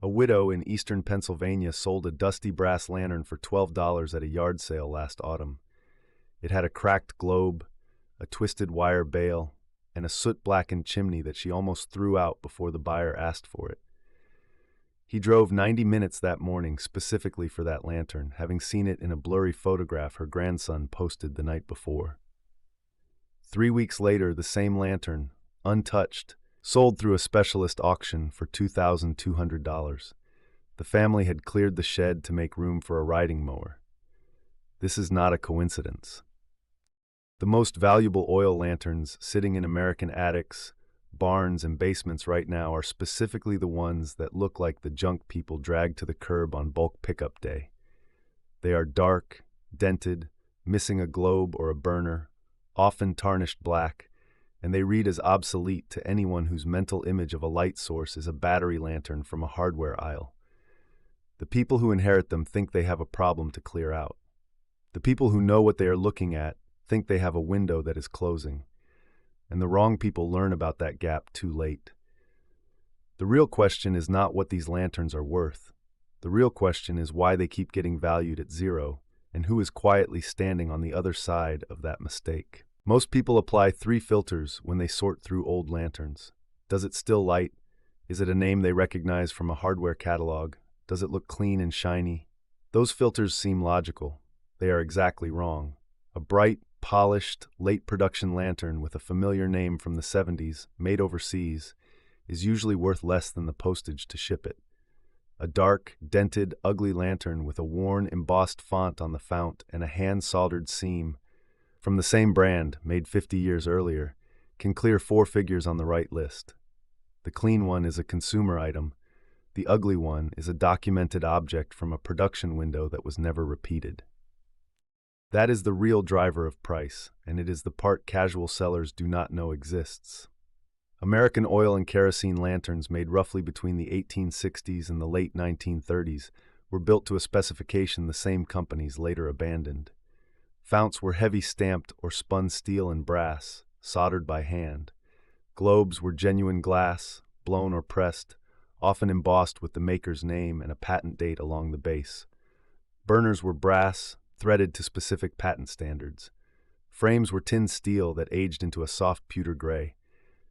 A widow in eastern Pennsylvania sold a dusty brass lantern for $12 at a yard sale last autumn. It had a cracked globe, a twisted wire bail, and a soot-blackened chimney that she almost threw out before the buyer asked for it. He drove 90 minutes that morning specifically for that lantern, having seen it in a blurry photograph her grandson posted the night before. 3 weeks later, the same lantern, untouched, sold through a specialist auction for $2,200. The family had cleared the shed to make room for a riding mower. This is not a coincidence. The most valuable oil lanterns sitting in American attics, barns, and basements right now are specifically the ones that look like the junk people drag to the curb on bulk pickup day. They are dark, dented, missing a globe or a burner, often tarnished black, and they read as obsolete to anyone whose mental image of a light source is a battery lantern from a hardware aisle. The people who inherit them think they have a problem to clear out. The people who know what they are looking at think they have a window that is closing, and the wrong people learn about that gap too late. The real question is not what these lanterns are worth. The real question is why they keep getting valued at zero, and who is quietly standing on the other side of that mistake. Most people apply 3 filters when they sort through old lanterns. Does it still light? Is it a name they recognize from a hardware catalog? Does it look clean and shiny? Those filters seem logical. They are exactly wrong. A bright, polished, late-production lantern with a familiar name from the 70s, made overseas, is usually worth less than the postage to ship it. A dark, dented, ugly lantern with a worn, embossed font on the fount and a hand-soldered seam from the same brand, made 50 years earlier, can clear 4 figures on the right list. The clean one is a consumer item. The ugly one is a documented object from a production window that was never repeated. That is the real driver of price, and it is the part casual sellers do not know exists. American oil and kerosene lanterns made roughly between the 1860s and the late 1930s were built to a specification the same companies later abandoned. Founts were heavy stamped or spun steel and brass, soldered by hand. Globes were genuine glass, blown or pressed, often embossed with the maker's name and a patent date along the base. Burners were brass, threaded to specific patent standards. Frames were tin steel that aged into a soft pewter gray.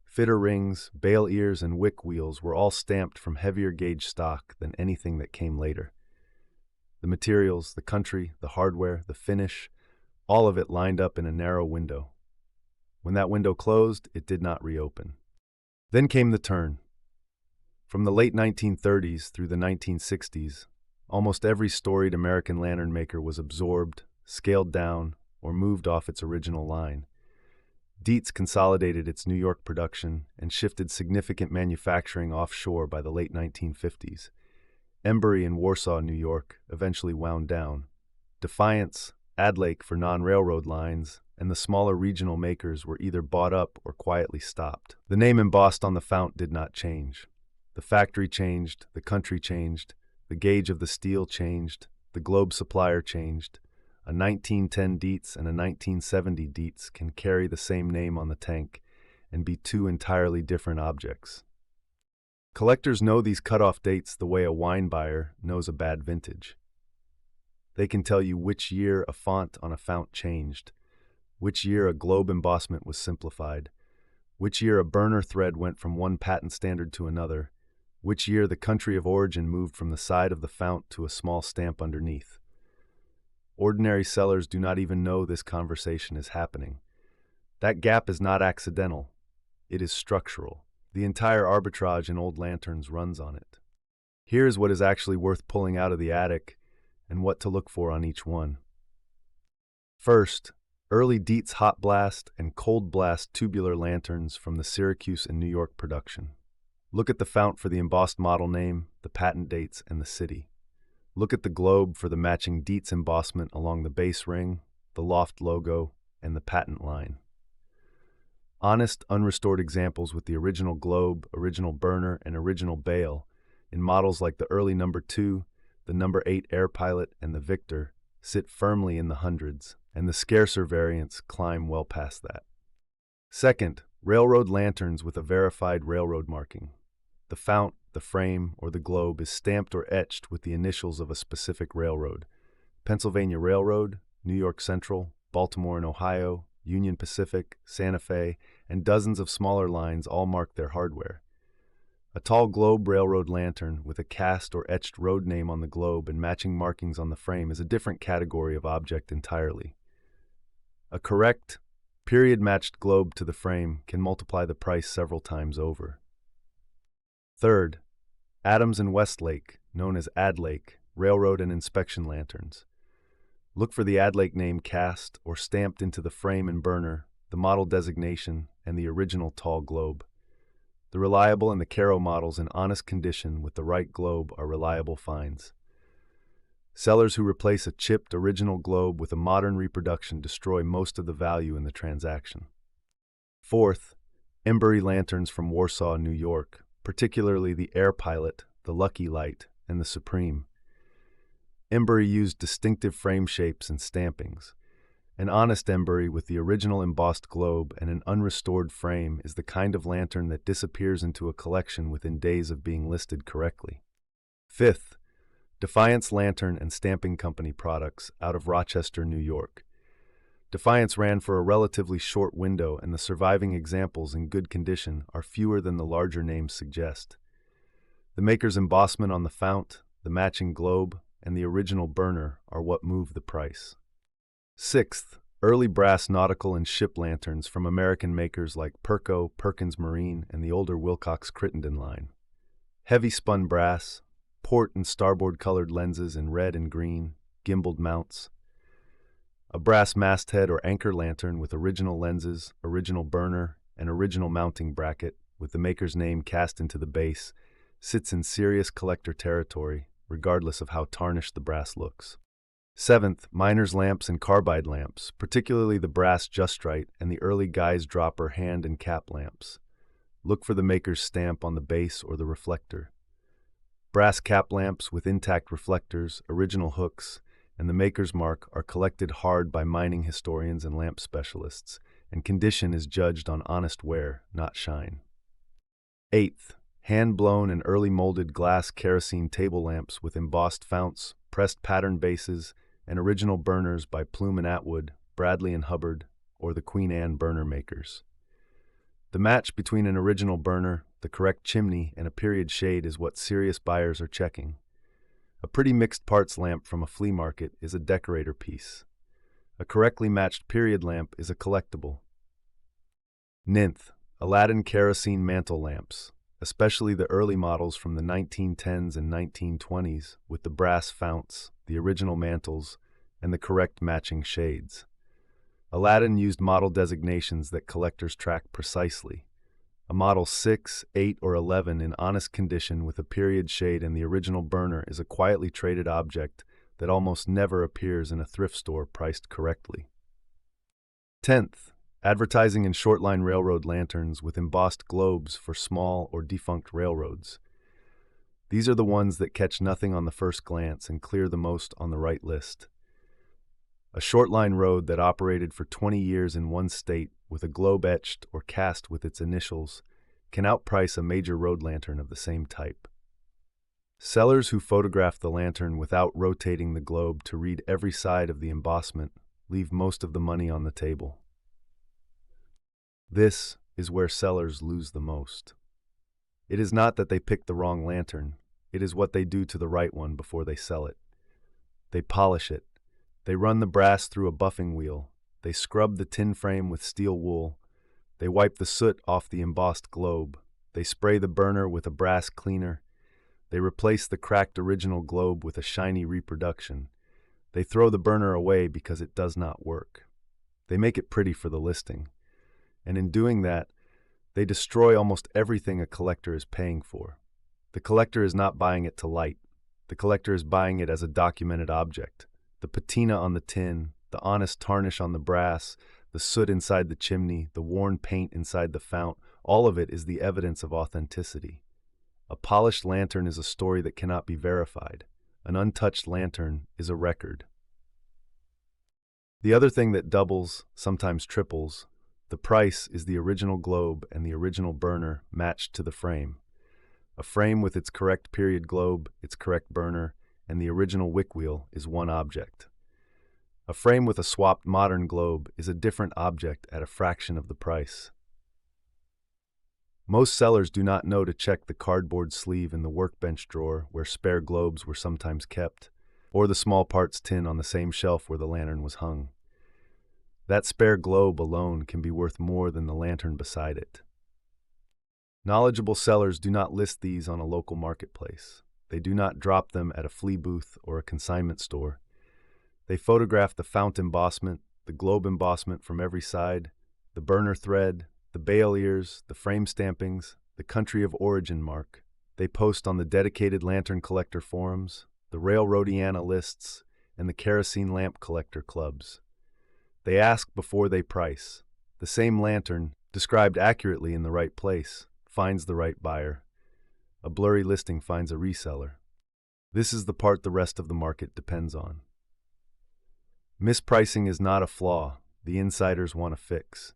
Fitter rings, bail ears, and wick wheels were all stamped from heavier gauge stock than anything that came later. The materials, the country, the hardware, the finish, all of it lined up in a narrow window. When that window closed, it did not reopen. Then came the turn. From the late 1930s through the 1960s, almost every storied American lantern maker was absorbed, scaled down, or moved off its original line. Dietz consolidated its New York production and shifted significant manufacturing offshore by the late 1950s. Embury in Warsaw, New York, eventually wound down. Defiance, Adlake for non-railroad lines, and the smaller regional makers were either bought up or quietly stopped. The name embossed on the fount did not change. The factory changed, the country changed, the gauge of the steel changed, the globe supplier changed. A 1910 Dietz and a 1970 Dietz can carry the same name on the tank and be 2 entirely different objects. Collectors know these cutoff dates the way a wine buyer knows a bad vintage. They can tell you which year a font on a fount changed, which year a globe embossment was simplified, which year a burner thread went from one patent standard to another, which year the country of origin moved from the side of the fount to a small stamp underneath. Ordinary sellers do not even know this conversation is happening. That gap is not accidental. It is structural. The entire arbitrage in old lanterns runs on it. Here is what is actually worth pulling out of the attic and what to look for on each one. First, early Dietz hot blast and cold blast tubular lanterns from the Syracuse and New York production. Look at the fount for the embossed model name, the patent dates, and the city. Look at the globe for the matching Dietz embossment along the base ring, the loft logo, and the patent line. Honest, unrestored examples with the original globe, original burner, and original bail in models like the early number 2, the number 8 Air Pilot, and the Victor sit firmly in the hundreds, and the scarcer variants climb well past that. Second, railroad lanterns with a verified railroad marking. The fount, the frame, or the globe is stamped or etched with the initials of a specific railroad. Pennsylvania Railroad, New York Central, Baltimore and Ohio, Union Pacific, Santa Fe, and dozens of smaller lines all mark their hardware. A tall globe railroad lantern with a cast or etched road name on the globe and matching markings on the frame is a different category of object entirely. A correct, period-matched globe to the frame can multiply the price several times over. Third, Adams and Westlake, known as Adlake, railroad and inspection lanterns. Look for the Adlake name cast or stamped into the frame and burner, the model designation, and the original tall globe. The reliable and the Caro models in honest condition with the right globe are reliable finds. Sellers who replace a chipped original globe with a modern reproduction destroy most of the value in the transaction. Fourth, Embury lanterns from Warsaw, New York, particularly the Air Pilot, the Lucky Light, and the Supreme. Embury used distinctive frame shapes and stampings. An honest Embury with the original embossed globe and an unrestored frame is the kind of lantern that disappears into a collection within days of being listed correctly. Fifth, Defiance Lantern and Stamping Company products out of Rochester, New York. Defiance ran for a relatively short window, and the surviving examples in good condition are fewer than the larger names suggest. The maker's embossment on the fount, the matching globe, and the original burner are what move the price. Sixth, early brass nautical and ship lanterns from American makers like Perco, Perkins Marine, and the older Wilcox Crittenden line. Heavy spun brass, port and starboard colored lenses in red and green, gimbaled mounts. A brass masthead or anchor lantern with original lenses, original burner, and original mounting bracket, with the maker's name cast into the base, sits in serious collector territory, regardless of how tarnished the brass looks. Seventh, miner's lamps and carbide lamps, particularly the brass Just Right and the early Guy's Dropper hand and cap lamps. Look for the maker's stamp on the base or the reflector. Brass cap lamps with intact reflectors, original hooks, and the maker's mark are collected hard by mining historians and lamp specialists, and condition is judged on honest wear, not shine. Eighth, hand-blown and early molded glass kerosene table lamps with embossed founts, pressed pattern bases, and original burners by Plume and Atwood, Bradley and Hubbard, or the Queen Anne burner makers. The match between an original burner, the correct chimney, and a period shade is what serious buyers are checking. A pretty mixed parts lamp from a flea market is a decorator piece. A correctly matched period lamp is a collectible. Ninth, Aladdin kerosene mantle lamps, especially the early models from the 1910s and 1920s with the brass founts, the original mantles, and the correct matching shades. Aladdin used model designations that collectors track precisely. A model 6, 8, or 11 in honest condition with a period shade and the original burner is a quietly traded object that almost never appears in a thrift store priced correctly. 10th, advertising and short-line railroad lanterns with embossed globes for small or defunct railroads. These are the ones that catch nothing on the first glance and clear the most on the right list. A short-line road that operated for 20 years in one state with a globe etched or cast with its initials can outprice a major road lantern of the same type. Sellers who photograph the lantern without rotating the globe to read every side of the embossment leave most of the money on the table. This is where sellers lose the most. It is not that they picked the wrong lantern, it is what they do to the right one before they sell it. They polish it. They run the brass through a buffing wheel. They scrub the tin frame with steel wool. They wipe the soot off the embossed globe. They spray the burner with a brass cleaner. They replace the cracked original globe with a shiny reproduction. They throw the burner away because it does not work. They make it pretty for the listing. And in doing that, they destroy almost everything a collector is paying for. The collector is not buying it to light. The collector is buying it as a documented object. The patina on the tin, the honest tarnish on the brass, the soot inside the chimney, the worn paint inside the fount, all of it is the evidence of authenticity. A polished lantern is a story that cannot be verified. An untouched lantern is a record. The other thing that doubles, sometimes triples, the price is the original globe and the original burner matched to the frame. A frame with its correct period globe, its correct burner, and the original wick wheel is one object. A frame with a swapped modern globe is a different object at a fraction of the price. Most sellers do not know to check the cardboard sleeve in the workbench drawer where spare globes were sometimes kept, or the small parts tin on the same shelf where the lantern was hung. That spare globe alone can be worth more than the lantern beside it. Knowledgeable sellers do not list these on a local marketplace. They do not drop them at a flea booth or a consignment store. They photograph the fount embossment, the globe embossment from every side, the burner thread, the bale ears, the frame stampings, the country of origin mark. They post on the dedicated lantern collector forums, the Railroadiana lists, and the kerosene lamp collector clubs. They ask before they price. The same lantern, described accurately in the right place, finds the right buyer. A blurry listing finds a reseller. This is the part the rest of the market depends on. Mispricing is not a flaw the insiders want to fix.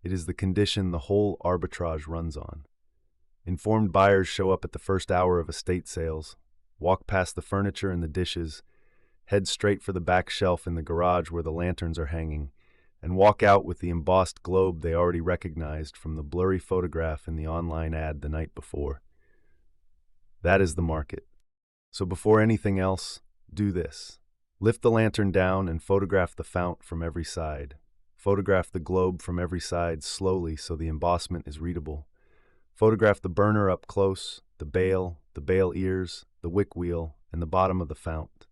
It is the condition the whole arbitrage runs on. Informed buyers show up at the first hour of estate sales, walk past the furniture and the dishes, head straight for the back shelf in the garage where the lanterns are hanging, and walk out with the embossed globe they already recognized from the blurry photograph in the online ad the night before. That is the market. So before anything else, do this. Lift the lantern down and photograph the fount from every side. Photograph the globe from every side slowly so the embossment is readable. Photograph the burner up close, the bale ears, the wick wheel, and the bottom of the fount.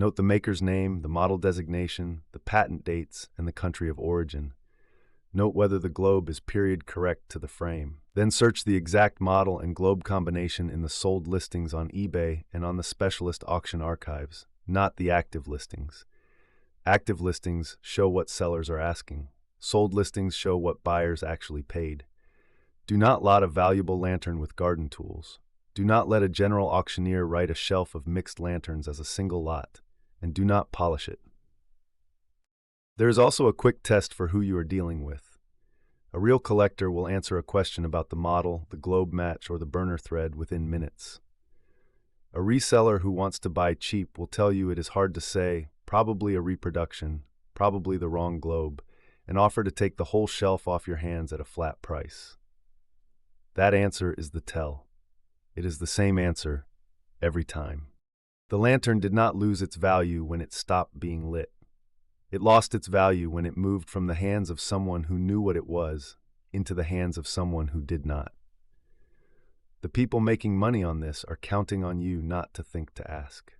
Note the maker's name, the model designation, the patent dates, and the country of origin. Note whether the globe is period correct to the frame. Then search the exact model and globe combination in the sold listings on eBay and on the specialist auction archives, not the active listings. Active listings show what sellers are asking. Sold listings show what buyers actually paid. Do not lot a valuable lantern with garden tools. Do not let a general auctioneer write a shelf of mixed lanterns as a single lot, and do not polish it. There is also a quick test for who you are dealing with. A real collector will answer a question about the model, the globe match, or the burner thread within minutes. A reseller who wants to buy cheap will tell you it is hard to say, probably a reproduction, probably the wrong globe, and offer to take the whole shelf off your hands at a flat price. That answer is the tell. It is the same answer every time. The lantern did not lose its value when it stopped being lit. It lost its value when it moved from the hands of someone who knew what it was into the hands of someone who did not. The people making money on this are counting on you not to think to ask.